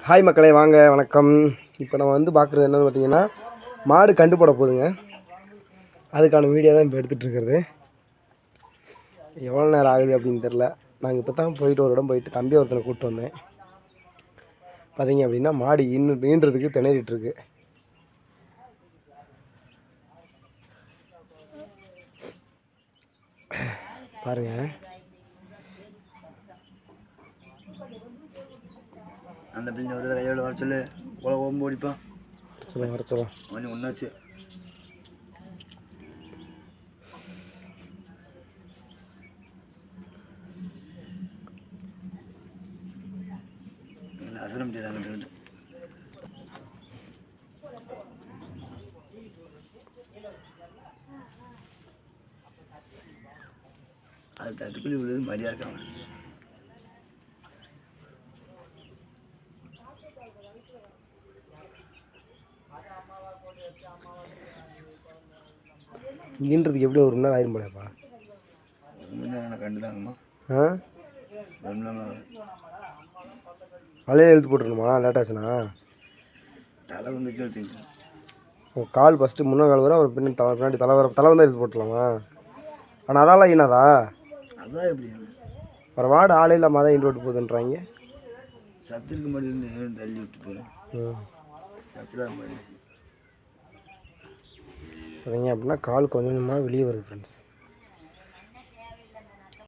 Hi மக்களே, வாங்க வணக்கம். இப்போ நம்ம வந்து பார்க்குறது என்னென்னு பார்த்தீங்கன்னா, மாடு கண்டு போட போகுதுங்க. அதுக்கான வீடியோ தான் இப்போ எடுத்துகிட்ருக்கிறது. எவ்வளோ நேரம் ஆகுது அப்படின்னு தெரில. நாங்கள் இப்போ தான் போயிட்டு ஒரு இடம் போயிட்டு தம்பி ஒருத்தனை கூப்பிட்டு வந்தேன். பார்த்தீங்க அப்படின்னா மாடு ஈன்றதுக்கு திணறிட்டுருக்கு. பாருங்கள், அந்த பிள்ளை ஒரு கையோடு வர சொல்லு. ஓம்பு ஓடிப்பான். வர சொல்ல கொஞ்சம் ஒன்றாச்சு. அசர முடியாது. அது தட்டுக்குள்ளி விழுது மரியா இருக்காங்க. ஈன்றதுக்கு எப்படி ஒரு மணி நேரம் ஆயிரும் போலப்பா. ஒரு மணி நேரம் கண்டு தாங்கம்மா. மழையை எழுத்து போட்டுருணுமா? லேட்டாச்சுண்ணா தலை வந்துச்சு. கால் ஃபஸ்ட்டு முன்னே கால் வரும், அவர் பின்னாடி தலை வந்தால் எழுத்து போட்டுடலாமா? ஆனால் அதாலாம் ஈனாதா? அதான் எப்படி வர வார்டு ஆளே இல்லாமல் தான் ஈண்டு விட்டு போகுதுன்றாங்க. சத்துருக்கு மட்டும் தள்ளி விட்டு போகிறேன். சத்துலாம் பார்த்தீங்க அப்படின்னா கால் கொஞ்சம் கொஞ்சமாக வெளியே வருது ஃப்ரெண்ட்ஸ்.